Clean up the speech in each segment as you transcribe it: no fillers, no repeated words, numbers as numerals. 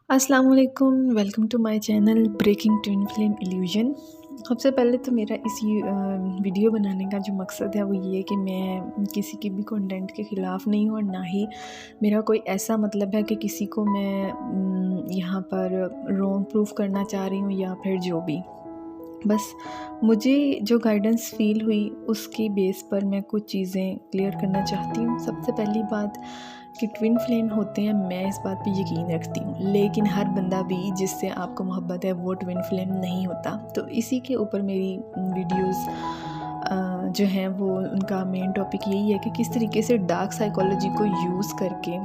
अस्सलाम वालेकुम, welcome to my channel breaking twin flame illusion. सबसे पहले तो मेरा वीडियो बनाने का जो मकसद है वो ये है कि मैं किसी की भी कंटेंट के ख़िलाफ़ नहीं हूँ और ना ही मेरा कोई ऐसा मतलब है कि किसी को मैं यहाँ पर रॉन्ग प्रूफ करना चाह रही हूँ या फिर जो भी। बस मुझे जो गाइडेंस फ़ील हुई उसकी बेस पर मैं कुछ चीज़ें क्लियर करना चाहती हूँ। सबसे पहली बात कि ट्विन फ्लेम होते हैं, मैं इस बात पे यकीन रखती हूँ, लेकिन हर बंदा भी जिससे आपको मोहब्बत है वो ट्विन फ्लेम नहीं होता। तो इसी के ऊपर मेरी वीडियोस जो हैं वो उनका मेन टॉपिक यही है कि किस तरीके से डार्क साइकोलॉजी को यूज़ करके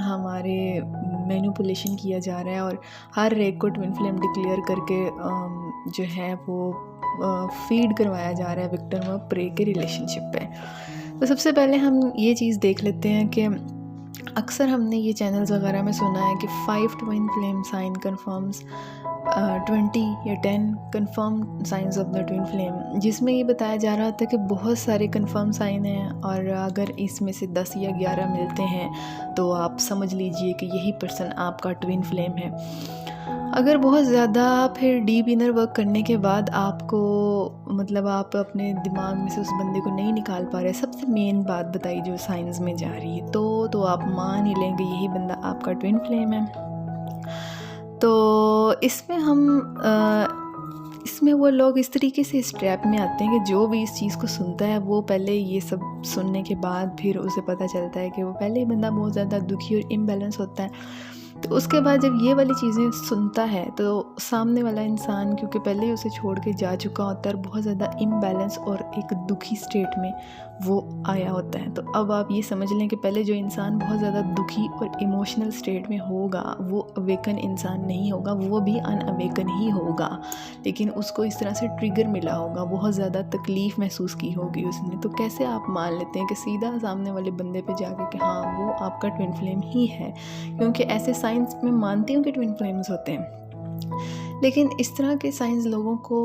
हमारे मैनिपुलेशन किया जा रहा है और हर एक को ट्विन फ्लेम डिक्लेयर करके जो है वो फीड करवाया जा रहा है विक्टिम और प्रे के रिलेशनशिप पे। तो सबसे पहले हम ये चीज़ देख लेते हैं कि अक्सर हमने ये चैनल्स वगैरह में सुना है कि 5 ट्विन फ्लेम साइन कन्फर्म्स 20 या 10 confirm science of the twin flame, जिसमें ये बताया जा रहा था कि बहुत सारे कन्फर्म साइन हैं और अगर इसमें से 10 या 11 मिलते हैं तो आप समझ लीजिए कि यही पर्सन आपका ट्विन फ्लेम है। अगर बहुत ज़्यादा फिर डीप इनर वर्क करने के बाद आपको मतलब आप अपने दिमाग में से उस बंदे को नहीं निकाल पा रहे, सबसे मेन बात बताई जो साइंस में जा रही है, तो आप मान ही लेंगे यही बंदा आपका ट्विन फ्लेम है। तो इसमें वो लोग इस तरीके से इस ट्रैप में आते हैं कि जो भी इस चीज़ को सुनता है वो पहले ये सब सुनने के बाद फिर उसे पता चलता है कि वो पहले ही बंदा बहुत ज़्यादा दुखी और इम्बैलेंस होता है। तो उसके बाद जब ये वाली चीज़ें सुनता है तो सामने वाला इंसान क्योंकि पहले ही उसे छोड़ के जा चुका होता है और बहुत ज़्यादा इम्बैलेंस और एक दुखी स्टेट में वो आया होता है। तो अब आप ये समझ लें कि पहले जो इंसान बहुत ज़्यादा दुखी और इमोशनल स्टेट में होगा वो अवेकन इंसान नहीं होगा, वो भी अनअवेकन ही होगा, लेकिन उसको इस तरह से ट्रिगर मिला होगा, बहुत ज़्यादा तकलीफ़ महसूस की होगी उसने। तो कैसे आप मान लेते हैं कि सीधा सामने वाले बंदे पे जाके कि हाँ वो आपका ट्विन फ्लेम ही है, क्योंकि ऐसे साइंस में मानती हूँ कि ट्विन फ्लेम्स होते हैं, लेकिन इस तरह के साइंस लोगों को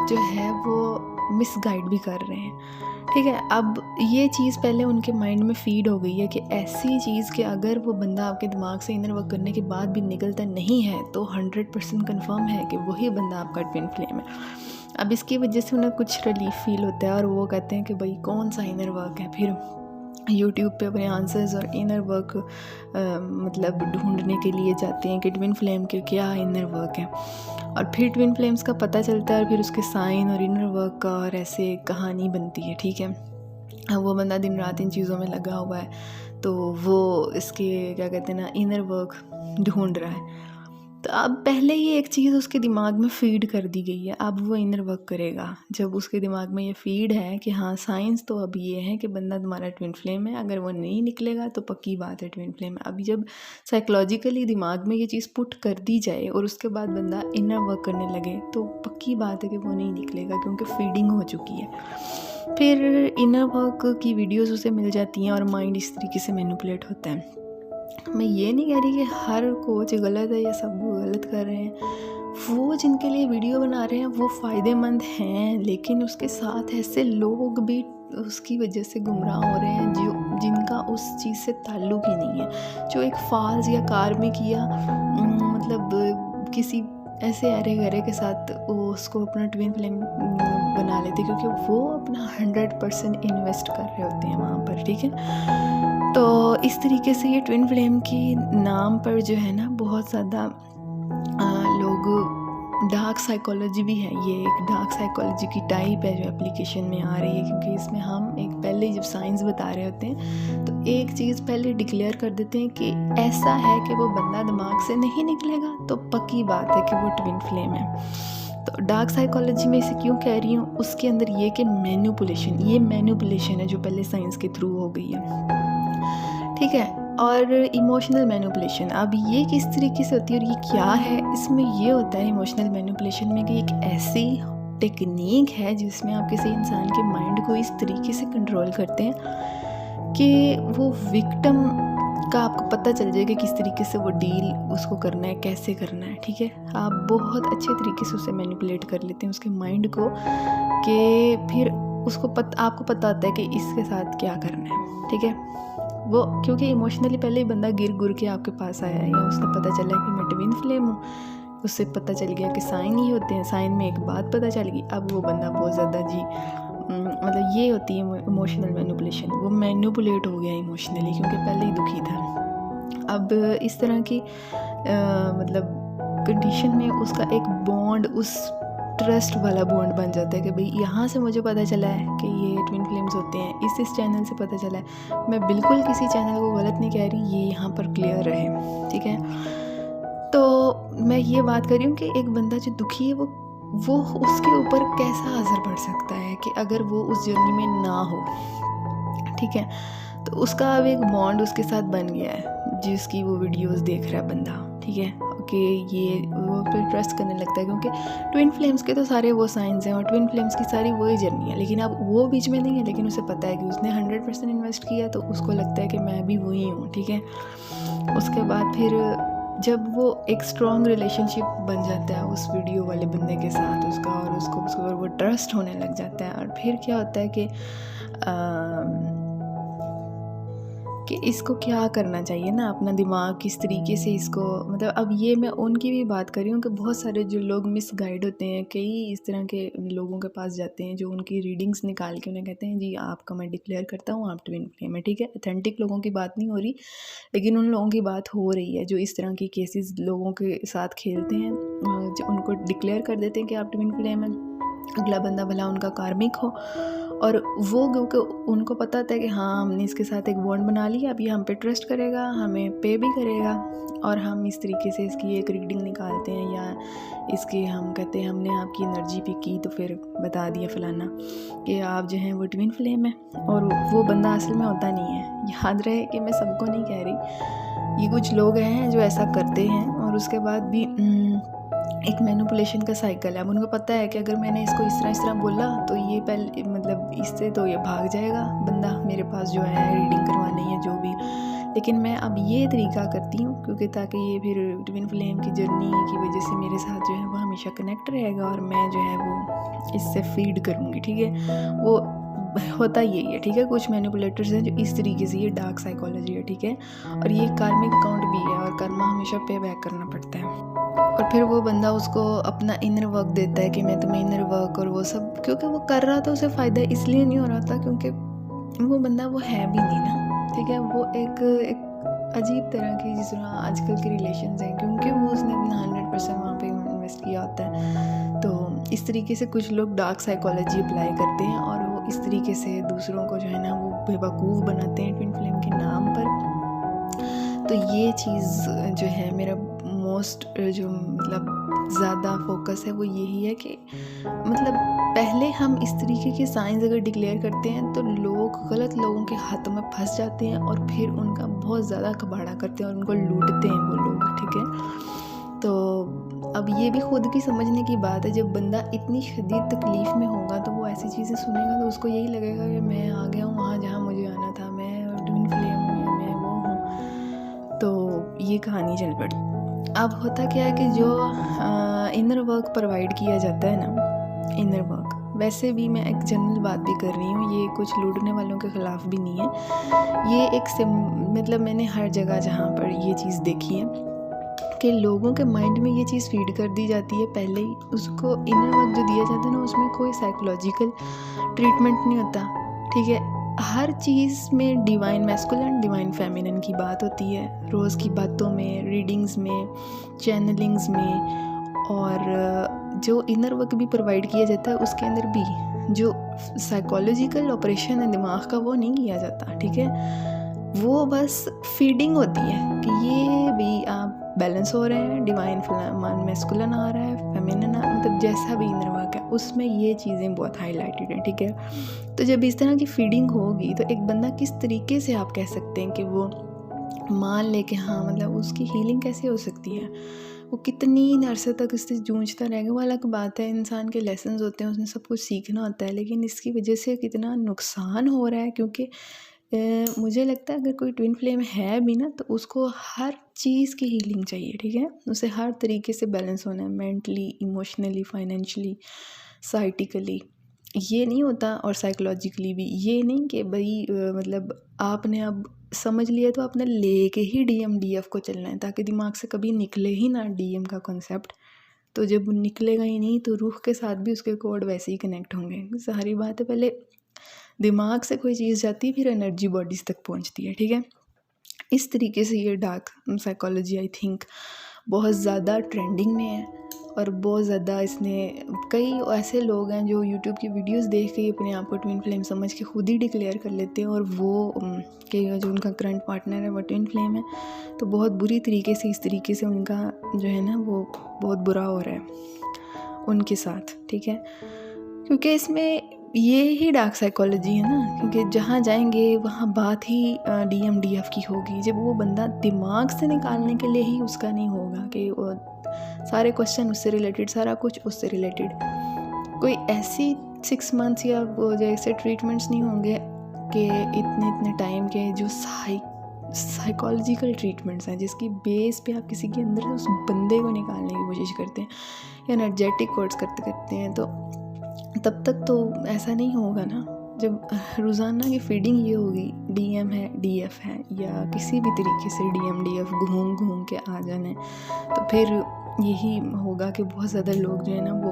जो है वो मिसगाइड भी कर रहे हैं। ठीक है, अब ये चीज़ पहले उनके माइंड में फीड हो गई है कि ऐसी चीज़ कि अगर वो बंदा आपके दिमाग से इनर वर्क करने के बाद भी निकलता नहीं है तो 100% कन्फर्म है कि वही बंदा आपका ट्विन फ्लेम है। अब इसकी वजह से उन्हें कुछ रिलीफ फील होता है और वो कहते हैं कि भाई कौन सा इनर वर्क है। फिर यूट्यूब पे अपने आंसर्स और इनर वर्क मतलब ढूंढने के लिए जाते हैं कि ट्विन फ्लेम के क्या इनर वर्क है, और फिर ट्विन फ्लेम्स का पता चलता है और फिर उसके साइन और इनर वर्क का और ऐसे कहानी बनती है। ठीक है, अब वो बंदा दिन रात इन चीज़ों में लगा हुआ है तो वो इसके क्या कहते हैं ना इनर वर्क ढूंढ रहा है। तो अब पहले ये एक चीज़ उसके दिमाग में फीड कर दी गई है, अब वो इनर वर्क करेगा। जब उसके दिमाग में ये फीड है कि हाँ साइंस तो अब ये है कि बंदा तुम्हारा ट्विन फ्लेम है, अगर वो नहीं निकलेगा तो पक्की बात है ट्विन फ्लेम है। अभी जब साइकोलॉजिकली दिमाग में ये चीज़ पुट कर दी जाए और उसके बाद बंदा इनर वर्क करने लगे तो पक्की बात है कि वो नहीं निकलेगा, क्योंकि फीडिंग हो चुकी है। फिर इनर वर्क की वीडियोस उसे मिल जाती हैं और माइंड इस तरीके से मैनिपुलेट होता है। मैं ये नहीं कह रही कि हर कोच गलत है या सब गलत कर रहे हैं, वो जिनके लिए वीडियो बना रहे हैं वो फ़ायदेमंद हैं, लेकिन उसके साथ ऐसे लोग भी उसकी वजह से गुमराह हो रहे हैं जो जिनका उस चीज़ से ताल्लुक़ ही नहीं है, जो एक फाल्स या कार्मिक या मतलब किसी ऐसे अरे गरे के साथ वो उसको अपना ट्विन फ्लेम बना लेते, क्योंकि वो अपना 100% इन्वेस्ट कर रहे होते हैं वहाँ पर। ठीक है, तो इस तरीके से ये ट्विन फ्लेम की नाम पर जो है ना बहुत ज़्यादा लोग डार्क साइकोलॉजी भी है, ये एक डार्क साइकोलॉजी की टाइप है जो एप्लीकेशन में आ रही है, क्योंकि इसमें हम एक पहले जब साइंस बता रहे होते हैं तो एक चीज़ पहले डिक्लेयर कर देते हैं कि ऐसा है कि वो बंदा दिमाग से नहीं निकलेगा तो पक्की बात है कि वो ट्विन फ्लेम है। तो डार्क साइकोलॉजी में इसे क्यों कह रही हूँ, उसके अंदर ये कि मैनिपुलेशन है जो पहले साइंस के थ्रू हो गई है। ठीक है, और इमोशनल मैनिपुलेशन, अब ये किस तरीके से होती है और ये क्या है, इसमें ये होता है इमोशनल मैनिपुलेशन में कि एक ऐसी टेक्निक है जिसमें आप किसी इंसान के माइंड को इस तरीके से कंट्रोल करते हैं कि वो विक्टिम का आपको पता चल जाएगा किस तरीके से वो डील उसको करना है, कैसे करना है। ठीक है, आप बहुत अच्छे तरीके से उसे मैनिपुलेट कर लेते हैं उसके माइंड को कि फिर उसको आपको पता होता है कि इसके साथ क्या करना है। ठीक है, वो क्योंकि इमोशनली पहले ही बंदा गिर गुर के आपके पास आया है, या उसने पता चला कि मैं ट्विन फ्लेम हूँ, उससे पता चल गया कि साइन ही होते हैं, साइन में एक बात पता चल गई। अब वो बंदा बहुत ज़्यादा जी मतलब ये होती है इमोशनल मैनिपुलेशन, वो मैनिपुलेट हो गया इमोशनली क्योंकि पहले ही दुखी था। अब इस तरह की मतलब कंडीशन में उसका एक बॉन्ड, उस ट्रस्ट वाला बॉन्ड बन जाता है कि भाई यहाँ से मुझे पता चला है कि ये ट्विन फ्लेम्स होते हैं, इस चैनल से पता चला है। मैं बिल्कुल किसी चैनल को गलत नहीं कह रही, ये यहाँ पर क्लियर रहे, ठीक है। तो मैं ये बात कर रही हूँ कि एक बंदा जो दुखी है वो उसके ऊपर कैसा असर पड़ सकता है कि अगर वो उस जर्नी में ना हो, ठीक है। तो उसका अब एक बॉन्ड उसके साथ बन गया है, जिसकी वो वीडियोस देख रहा है बंदा, ठीक है, कि ये वो फिर ट्रस्ट करने लगता है क्योंकि ट्विन फ्लेम्स के तो सारे वो साइंस हैं और ट्विन फ्लेम्स की सारी वही जर्नी है। लेकिन अब वो बीच में नहीं है, लेकिन उसे पता है कि उसने 100% इन्वेस्ट किया, तो उसको लगता है कि मैं भी वही हूँ, ठीक है। उसके बाद फिर जब वो एक स्ट्रॉन्ग रिलेशनशिप बन जाता है उस वीडियो वाले बंदे के साथ उसका, और उसको वो ट्रस्ट होने लग जाता है, और फिर क्या होता है कि इसको क्या करना चाहिए ना, अपना दिमाग किस तरीके से इसको, मतलब अब ये मैं उनकी भी बात कर रही हूँ कि बहुत सारे जो लोग मिसगाइड होते हैं, कई इस तरह के लोगों के पास जाते हैं जो उनकी रीडिंग्स निकाल के उन्हें कहते हैं जी आपका मैं डिक्लेयर करता हूँ आप ट्विन फ्लेम है, ठीक है। ऑथेंटिक लोगों की बात नहीं हो रही, लेकिन उन लोगों की बात हो रही है जो इस तरह के केसेस लोगों के साथ खेलते हैं, जो उनको डिक्लेयर कर देते हैं कि आप ट्विन फ्लेम है। अगला बंदा भला उनका कार्मिक हो, और वो क्योंकि उनको पता था कि हाँ हमने इसके साथ एक बॉन्ड बना लिया, अब ये हम पे ट्रस्ट करेगा, हमें पे भी करेगा, और हम इस तरीके से इसकी एक रीडिंग निकालते हैं, या इसके हम कहते हैं हमने आपकी एनर्जी पिक की तो फिर बता दिया फलाना कि आप जो हैं वो ट्विन फ्लेम है, और वो बंदा असल में होता नहीं है। याद रहे कि मैं सबको नहीं कह रही, ये कुछ लोग हैं जो ऐसा करते हैं, और उसके बाद भी एक मैनिपुलेशन का साइकिल है। अब उनको पता है कि अगर मैंने इसको इस तरह बोला तो ये पहले मतलब इससे तो ये भाग जाएगा बंदा मेरे पास जो है रीडिंग करवानी है जो भी, लेकिन मैं अब ये तरीका करती हूँ क्योंकि ताकि ये फिर ट्विन फ्लेम की जर्नी की वजह से मेरे साथ जो है वो हमेशा कनेक्ट रहेगा, और मैं जो है वो इससे फीड करूँगी, ठीक है। वो होता यही है, ठीक है। कुछ मैनिपुलेटर्स हैं जो इस तरीके से, ये डार्क साइकोलॉजी है, ठीक है, और ये कार्मिक अकाउंट भी है, और कर्मा हमेशा पे बैक करना पड़ता है। और फिर वो बंदा उसको अपना इनर वर्क देता है कि मैं तुम्हें इनर वर्क और वो सब, क्योंकि वो कर रहा था उसे फ़ायदा इसलिए नहीं हो रहा था क्योंकि वो बंदा वो है भी नहीं ना, ठीक है। वो एक अजीब तरह की जिस तरह आजकल के रिलेशंस हैं, क्योंकि वो उसने अपना 100% वहाँ पे इन्वेस्ट किया होता है। तो इस तरीके से कुछ लोग डार्क साइकोलॉजी अप्लाई करते हैं, और वो इस तरीके से दूसरों को जो है ना वो बेवकूफ़ बनाते हैं ट्विन फ्लेम के नाम पर। तो ये चीज़ जो है मेरा मोस्ट जो मतलब ज़्यादा फोकस है वो यही है कि मतलब पहले हम इस तरीके के साइंस अगर डिक्लेयर करते हैं तो लोग गलत लोगों के हाथों में फंस जाते हैं, और फिर उनका बहुत ज़्यादा कबाड़ा करते हैं और उनको लूटते हैं वो लोग, ठीक है। तो अब ये भी खुद की समझने की बात है, जब बंदा इतनी शदीद तकलीफ़ में होगा तो वो ऐसी चीज़ें सुनेगा तो उसको यही लगेगा कि मैं आ गया हूँ वहाँ जहाँ मुझे आना था, मैं ट्विन फ्लेम हूँ या मैं वो हूँ। तो ये कहानी चल पड़ी। अब होता क्या है कि जो इनर वर्क प्रोवाइड किया जाता है ना, इनर वर्क, वैसे भी मैं एक जनरल बात भी कर रही हूँ, ये कुछ लूटने वालों के ख़िलाफ़ भी नहीं है। ये एक मतलब मैंने हर जगह जहाँ पर ये चीज़ देखी है कि लोगों के माइंड में ये चीज़ फीड कर दी जाती है पहले ही। उसको इनर वर्क जो दिया जाता है ना, उसमें कोई साइकोलॉजिकल ट्रीटमेंट नहीं होता, ठीक है। हर चीज़ में डिवाइन मैस्कुलिन डिवाइन फेमिनिन की बात होती है, रोज़ की बातों में, रीडिंग्स में, चैनलिंग्स में, और जो इनर वर्क भी प्रोवाइड किया जाता है उसके अंदर भी जो साइकोलॉजिकल ऑपरेशन है दिमाग का वो नहीं किया जाता, ठीक है। वो बस फीडिंग होती है कि ये भी आप बैलेंस हो रहे हैं, डिवाइन मैस्कुलिन आ रहा है, फेमिनिन मतलब जैसा भी इनर वर्क है उसमें ये चीज़ें बहुत हाईलाइटेड हैं, ठीक है। तो जब इस तरह की फीडिंग होगी तो एक बंदा किस तरीके से आप कह सकते हैं कि वो मान ले कि हाँ मतलब उसकी हीलिंग कैसे हो सकती है, वो कितनी अरसे तक इससे जूझता रहेगा। वो अलग बात है, इंसान के लेसन्स होते हैं, उसने सब कुछ सीखना होता है, लेकिन इसकी वजह से कितना नुकसान हो रहा है, क्योंकि मुझे लगता है अगर कोई ट्विन फ्लेम है भी ना तो उसको हर चीज़ की हीलिंग चाहिए, ठीक है। उसे हर तरीके से बैलेंस होना है, मेंटली, इमोशनली, फाइनेंशियली, साइटिकली, ये नहीं होता, और साइकोलॉजिकली भी ये नहीं कि भाई मतलब आपने अब समझ लिया तो आपने लेके ही DMDF को चलना है, ताकि दिमाग से कभी निकले ही ना DM का कॉन्सेप्ट। तो जब निकलेगा ही नहीं तो रूह के साथ भी उसके कोड वैसे ही कनेक्ट होंगे। सारी बात है, पहले दिमाग से कोई चीज़ जाती है, फिर एनर्जी बॉडीज़ तक पहुंचती है, ठीक है। इस तरीके से ये डार्क साइकोलॉजी आई थिंक बहुत ज़्यादा ट्रेंडिंग में है, और बहुत ज़्यादा इसने कई ऐसे लोग हैं जो यूट्यूब की वीडियोस देख के ही अपने आप को ट्विन फ्लेम समझ के खुद ही डिक्लेयर कर लेते हैं, और वो कि जो उनका करंट पार्टनर है वो ट्विन फ्लेम है, तो बहुत बुरी तरीके से इस तरीके से उनका जो है ना वो बहुत बुरा हो रहा है उनके साथ, ठीक है। क्योंकि इसमें ये ही डार्क साइकोलॉजी है ना, क्योंकि जहाँ जाएंगे वहाँ बात ही DMDF की होगी। जब वो बंदा दिमाग से निकालने के लिए ही उसका नहीं होगा कि वो सारे क्वेश्चन उससे रिलेटेड, सारा कुछ उससे रिलेटेड, कोई ऐसी 6 मंथ्स या वो जैसे ट्रीटमेंट्स नहीं होंगे कि इतने टाइम के जो साइकोलॉजिकल ट्रीटमेंट्स हैं जिसकी बेस पे आप किसी के अंदर से उस बंदे को निकालने की कोशिश करते हैं या एनर्जेटिक कोर्स करते हैं, तो तब तक तो ऐसा नहीं होगा ना। जब रोज़ाना की फीडिंग ये होगी, DM है, DF है, या किसी भी तरीके से DMDF घूम के आ जाने, तो फिर यही होगा कि बहुत ज़्यादा लोग जो है ना वो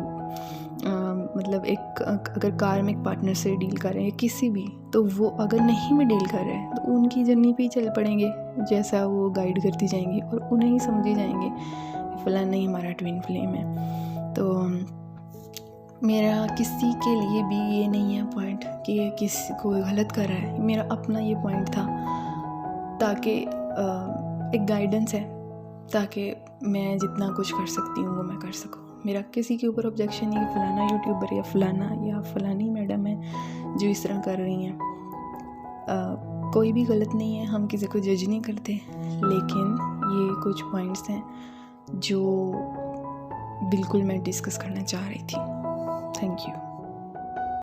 मतलब एक अगर कार्मिक पार्टनर से डील कर रहे हैं किसी भी, तो वो अगर नहीं भी डील कर रहे हैं तो उनकी जर्नी पे ही चल पड़ेंगे, जैसा वो गाइड करती जाएंगी और उन्हें ही समझी जाएंगे फलाना ही हमारा ट्विन फ्लेम है। तो मेरा किसी के लिए भी ये नहीं है पॉइंट कि किसी को गलत कर रहा है, मेरा अपना ये पॉइंट था, ताकि एक गाइडेंस है, ताकि मैं जितना कुछ कर सकती हूँ वो मैं कर सकूँ। मेरा किसी के ऊपर ऑब्जेक्शन नहीं कि फ़लाना यूट्यूबर या फ़लाना या फ़लानी मैडम है जो इस तरह कर रही हैं, कोई भी गलत नहीं है, हम किसी को जज नहीं करते, लेकिन ये कुछ पॉइंट्स हैं जो बिल्कुल मैं डिस्कस करना चाह रही थी।